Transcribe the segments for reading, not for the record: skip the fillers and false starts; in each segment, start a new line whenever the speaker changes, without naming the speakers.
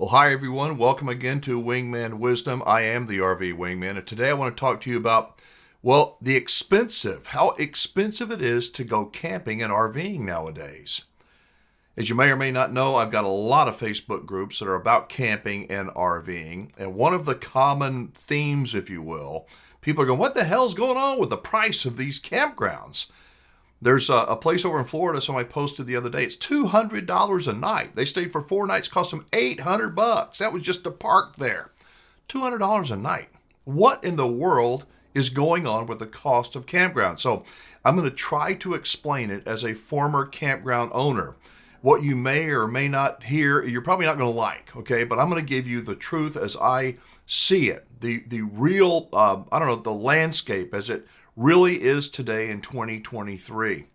Well, hi everyone. Welcome again to Wingman Wisdom. I am the RV Wingman, and today I want to talk to you about, how expensive it is to go camping and RVing nowadays. As you may or may not know, I've got a lot of Facebook groups that are about camping and RVing, and one of the common themes, if you will, people are going, what the hell's going on with the price of these campgrounds? There's a place over in Florida, somebody posted the other day. It's $200 a night. They stayed for 4 nights, cost them $800. That was just to park there. $200 a night. What in the world is going on with the cost of campgrounds? So I'm going to try to explain it as a former campground owner. What you may or may not hear, you're probably not going to like, okay? But I'm going to give you the truth as I see it. The real, the landscape as it really is today in 2023.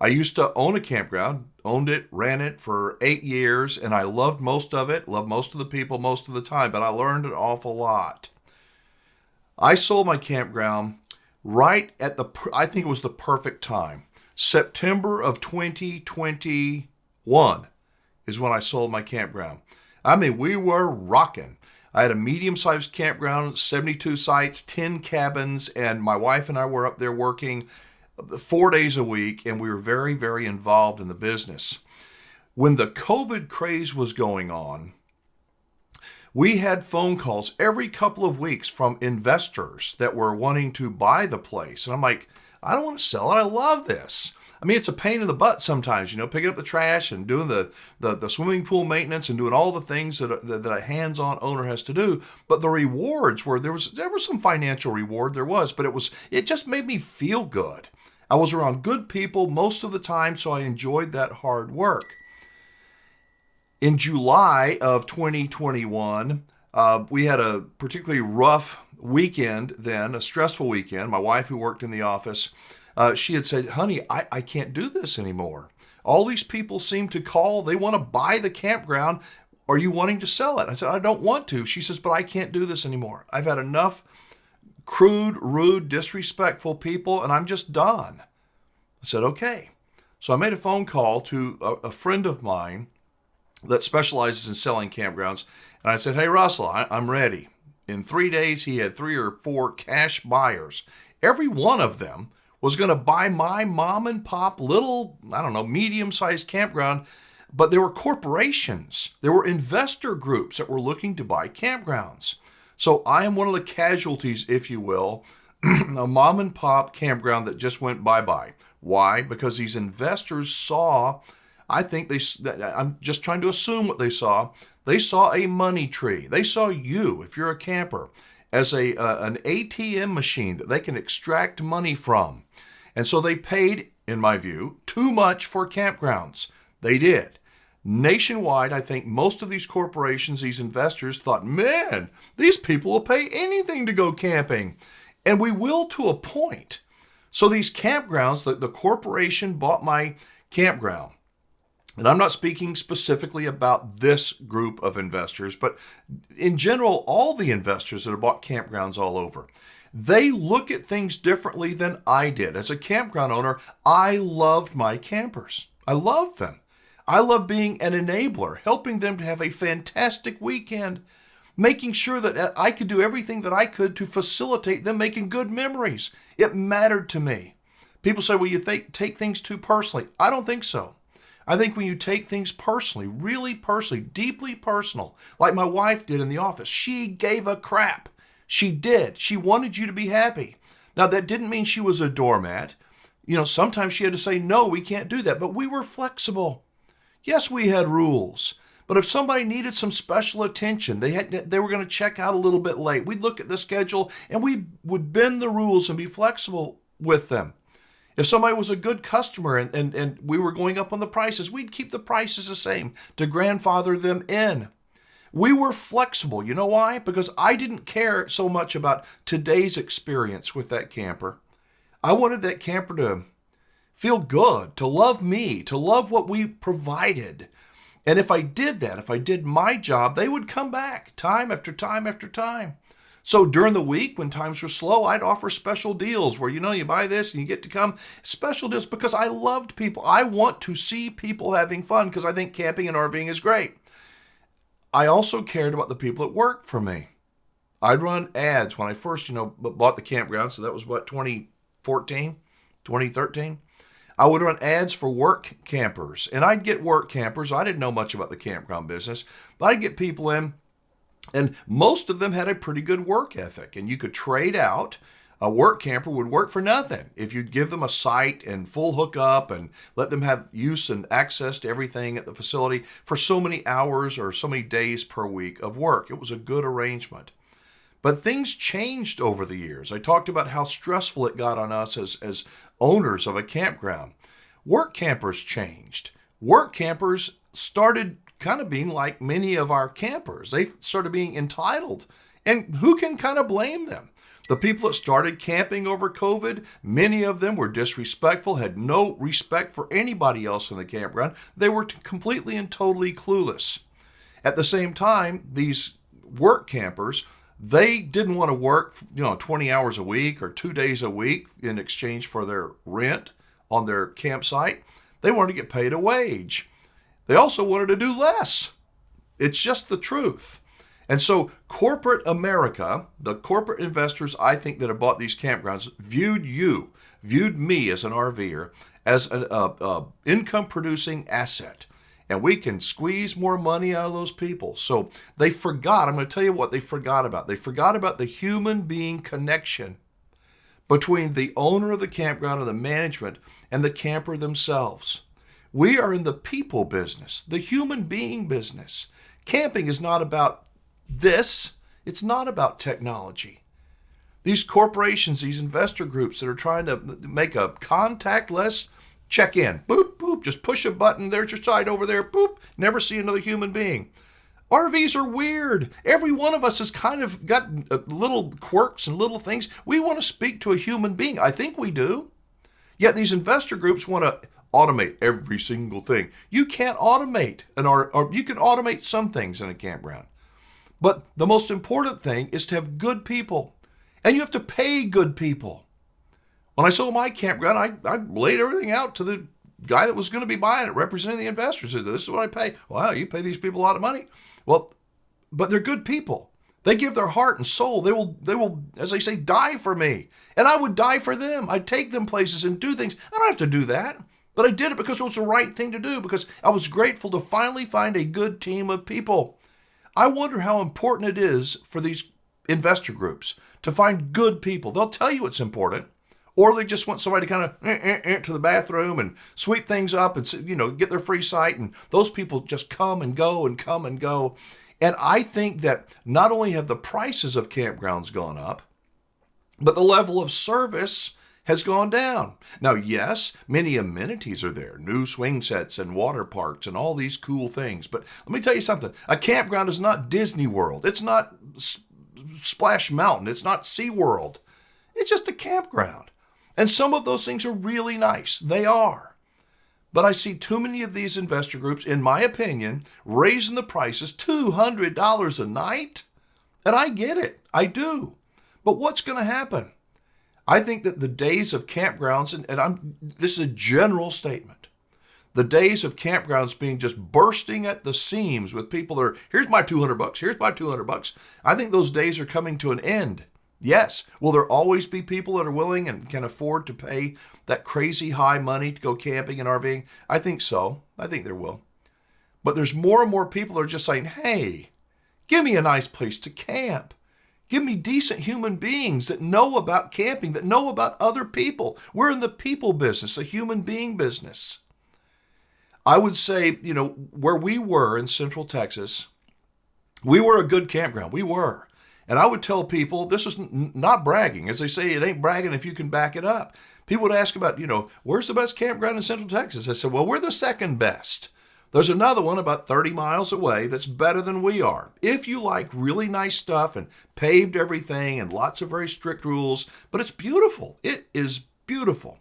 I used to own a campground, owned it, ran it for 8 years, and I loved most of it, loved most of the people most of the time, but I learned an awful lot. I sold my campground right at I think it was the perfect time. September of 2021 is when I sold my campground. I mean, we were rocking. I had a medium-sized campground, 72 sites, 10 cabins, and my wife and I were up there working 4 days a week, and we were very, very involved in the business. When the COVID craze was going on, we had phone calls every couple of weeks from investors that were wanting to buy the place. And I'm like, I don't want to sell it. I love this. I mean, it's a pain in the butt sometimes, picking up the trash and doing the swimming pool maintenance and doing all the things that a hands-on owner has to do. But the rewards were, there was some financial reward, but it just made me feel good. I was around good people most of the time, so I enjoyed that hard work. In July of 2021, we had a particularly rough weekend then, a stressful weekend. My wife, who worked in the office, she had said, honey, I can't do this anymore. All these people seem to call. They want to buy the campground. Are you wanting to sell it? I said, I don't want to. She says, but I can't do this anymore. I've had enough crude, rude, disrespectful people, and I'm just done. I said, okay. So I made a phone call to a friend of mine that specializes in selling campgrounds. And I said, hey, Russell, I'm ready. In 3 days, he had 3 or 4 cash buyers. Every one of them was going to buy my mom and pop little, medium-sized campground, but there were corporations, there were investor groups that were looking to buy campgrounds. So I am one of the casualties, if you will, a mom and pop campground that just went bye-bye. Why? Because these investors saw, I'm just trying to assume what they saw a money tree. They saw you, if you're a camper, as an ATM machine that they can extract money from. And so they paid, in my view, too much for campgrounds. They did. Nationwide, I think most of these corporations, these investors thought, man, these people will pay anything to go camping. And we will to a point. So these campgrounds, the corporation bought my campground. And I'm not speaking specifically about this group of investors, but in general, all the investors that have bought campgrounds all over, they look at things differently than I did. As a campground owner, I loved my campers. I loved them. I love being an enabler, helping them to have a fantastic weekend, making sure that I could do everything that I could to facilitate them making good memories. It mattered to me. People say, well, you take things too personally. I don't think so. I think when you take things personally, really personally, deeply personal, like my wife did in the office, she gave a crap. She did. She wanted you to be happy. Now, that didn't mean she was a doormat. Sometimes she had to say, no, we can't do that. But we were flexible. Yes, we had rules. But if somebody needed some special attention, they were going to check out a little bit late, we'd look at the schedule and we would bend the rules and be flexible with them. If somebody was a good customer and we were going up on the prices, we'd keep the prices the same to grandfather them in. We were flexible. You know why? Because I didn't care so much about today's experience with that camper. I wanted that camper to feel good, to love me, to love what we provided. And if I did that, if I did my job, they would come back time after time after time. So during the week when times were slow, I'd offer special deals where, you buy this and you get to come. Special deals because I loved people. I want to see people having fun because I think camping and RVing is great. I also cared about the people that worked for me. I'd run ads when I first, bought the campground. So that was what, 2014, 2013. I would run ads for work campers, and I'd get work campers. I didn't know much about the campground business, but I'd get people in, and most of them had a pretty good work ethic, and you could trade out. A work camper would work for nothing if you'd give them a site and full hookup and let them have use and access to everything at the facility for so many hours or so many days per week of work. It was a good arrangement. But things changed over the years. I talked about how stressful it got on us as owners of a campground. Work campers changed. Work campers started kind of being like many of our campers. They started being entitled. And who can kind of blame them? The people that started camping over COVID, many of them were disrespectful, had no respect for anybody else in the campground. They were completely and totally clueless. At the same time, these work campers, they didn't want to work, 20 hours a week or 2 days a week in exchange for their rent on their campsite. They wanted to get paid a wage. They also wanted to do less. It's just the truth. And so corporate America, the corporate investors, I think, that have bought these campgrounds, viewed me as an RVer, as an income-producing asset. And we can squeeze more money out of those people. So they forgot, I'm going to tell you what they forgot about. They forgot about the human being connection between the owner of the campground and the management and the camper themselves. We are in the people business, the human being business. Camping is not about this. It's not about technology. These corporations, these investor groups that are trying to make a contactless check-in, boop, boop, just push a button, there's your site over there, boop, never see another human being. RVs are weird. Every one of us has kind of got little quirks and little things. We want to speak to a human being. I think we do. Yet these investor groups want to automate every single thing. You can't automate or you can automate some things in a campground. But the most important thing is to have good people. And you have to pay good people. When I sold my campground, I laid everything out to the guy that was going to be buying it, representing the investors. Said, this is what I pay. Wow, you pay these people a lot of money. Well, but they're good people. They give their heart and soul. They will, as they say, die for me. And I would die for them. I'd take them places and do things. I don't have to do that. But I did it because it was the right thing to do, because I was grateful to finally find a good team of people. I wonder how important it is for these investor groups to find good people. They'll tell you it's important. Or they just want somebody to kind of to the bathroom and sweep things up and, get their free site. And those people just come and go and come and go. And I think that not only have the prices of campgrounds gone up, but the level of service has gone down. Now, yes, many amenities are there, new swing sets and water parks and all these cool things. But let me tell you something. A campground is not Disney World. It's not Splash Mountain. It's not SeaWorld. It's just a campground. And some of those things are really nice. They are. But I see too many of these investor groups, in my opinion, raising the prices $200 a night. And I get it. I do. But what's going to happen? I think that the days of campgrounds, this is a general statement, the days of campgrounds being just bursting at the seams with people that are, here's my $200, here's my $200. I think those days are coming to an end. Yes. Will there always be people that are willing and can afford to pay that crazy high money to go camping and RVing? I think so. I think there will. But there's more and more people that are just saying, hey, give me a nice place to camp. Give me decent human beings that know about camping, that know about other people. We're in the people business, a human being business. I would say, where we were in Central Texas, we were a good campground. We were. And I would tell people, this is not bragging. As they say, it ain't bragging if you can back it up. People would ask about, where's the best campground in Central Texas? I said, well, we're the second best. There's another one about 30 miles away that's better than we are. If you like really nice stuff and paved everything and lots of very strict rules, but it's beautiful. It is beautiful.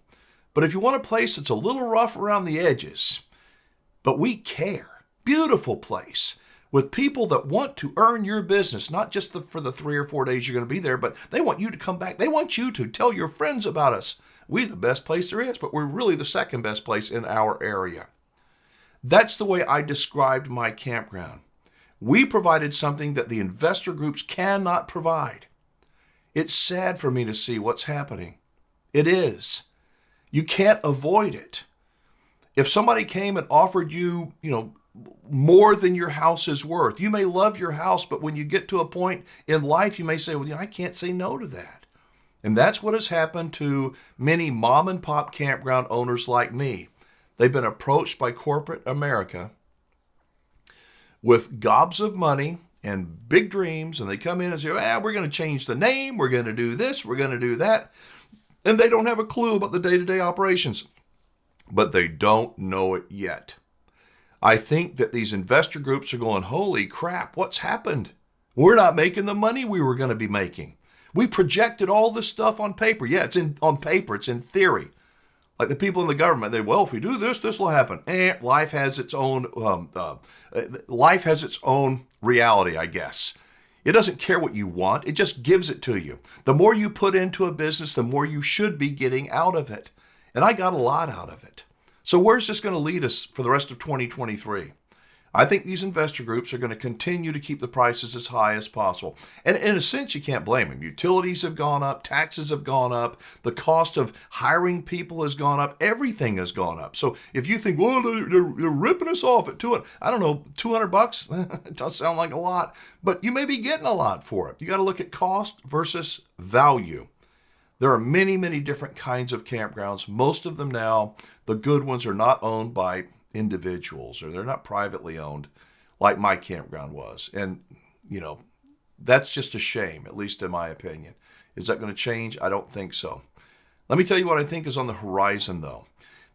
But if you want a place that's a little rough around the edges, but we care, beautiful place, with people that want to earn your business, not just for the 3 or 4 days you're going to be there, but they want you to come back. They want you to tell your friends about us. We're the best place there is, but we're really the second best place in our area. That's the way I described my campground. We provided something that the investor groups cannot provide. It's sad for me to see what's happening. It is. You can't avoid it. If somebody came and offered you, more than your house is worth, you may love your house, but when you get to a point in life, you may say, well, I can't say no to that. And that's what has happened to many mom and pop campground owners like me. They've been approached by corporate America with gobs of money and big dreams, and they come in and say, we're going to change the name, we're going to do this, we're going to do that. And they don't have a clue about the day-to-day operations, but they don't know it yet. I think that these investor groups are going, holy crap, what's happened? We're not making the money we were going to be making. We projected all this stuff on paper. Yeah, it's on paper, it's in theory. Like the people in the government, if we do this, this will happen. Life has its own reality, I guess. It doesn't care what you want. It just gives it to you. The more you put into a business, the more you should be getting out of it. And I got a lot out of it. So where's this going to lead us for the rest of 2023? I think these investor groups are going to continue to keep the prices as high as possible. And in a sense, you can't blame them. Utilities have gone up, taxes have gone up, the cost of hiring people has gone up, everything has gone up. So if you think, well, they're ripping us off at $200, it does sound like a lot, but you may be getting a lot for it. You got to look at cost versus value. There are many, many different kinds of campgrounds. Most of them now, the good ones, are not owned by individuals, or they're not privately owned like my campground was. And, that's just a shame, at least in my opinion. Is that going to change? I don't think so. Let me tell you what I think is on the horizon, though.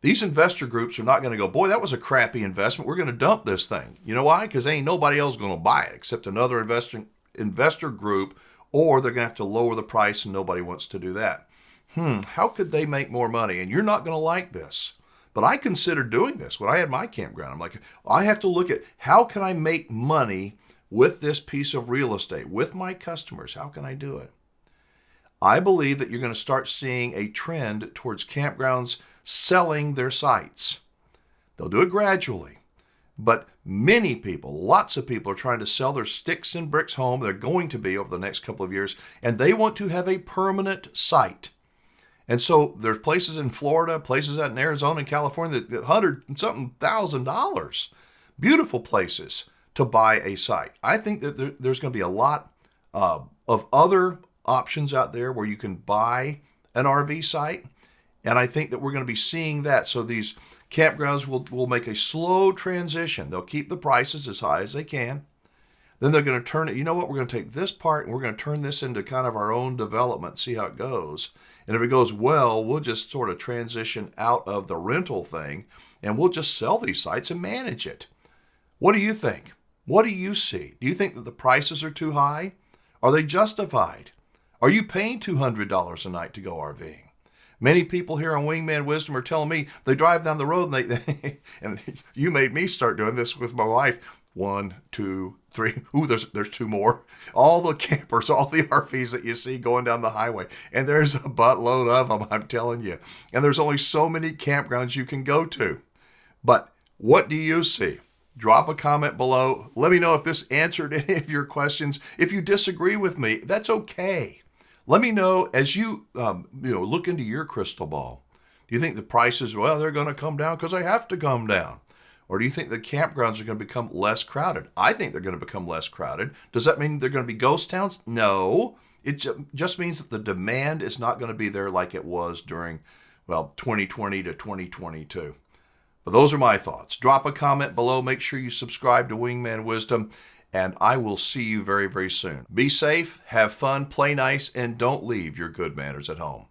These investor groups are not going to go, boy, that was a crappy investment, we're going to dump this thing. You know why? Because ain't nobody else going to buy it except another investor group, or they're going to have to lower the price, and nobody wants to do that. How could they make more money? And you're not going to like this. But I considered doing this when I had my campground. I'm like, I have to look at how can I make money with this piece of real estate, with my customers? How can I do it? I believe that you're going to start seeing a trend towards campgrounds selling their sites. They'll do it gradually. But many people, lots of people, are trying to sell their sticks and bricks home. They're going to be over the next couple of years. And they want to have a permanent site. And so there's places in Florida, places out in Arizona and California that $100,000, beautiful places to buy a site. I think that there's going to be a lot of other options out there where you can buy an RV site. And I think that we're going to be seeing that. So these campgrounds will make a slow transition. They'll keep the prices as high as they can. Then they're going to turn it, we're going to take this part and we're going to turn this into kind of our own development, see how it goes. And if it goes well, we'll just sort of transition out of the rental thing and we'll just sell these sites and manage it. What do you think? What do you see? Do you think that the prices are too high? Are they justified? Are you paying $200 a night to go RVing? Many people here on Wingman Wisdom are telling me they drive down the road and and you made me start doing this with my wife. 1, 2, 3. Ooh, there's 2 more. All the campers, all the RVs that you see going down the highway. And there's a buttload of them, I'm telling you. And there's only so many campgrounds you can go to. But what do you see? Drop a comment below. Let me know if this answered any of your questions. If you disagree with me, that's okay. Let me know as you look into your crystal ball. Do you think the prices, they're going to come down because they have to come down? Or do you think the campgrounds are going to become less crowded? I think they're going to become less crowded. Does that mean they're going to be ghost towns? No. It just means that the demand is not going to be there like it was during, 2020 to 2022. But those are my thoughts. Drop a comment below. Make sure you subscribe to Wingman Wisdom. And I will see you very, very soon. Be safe, have fun, play nice, and don't leave your good manners at home.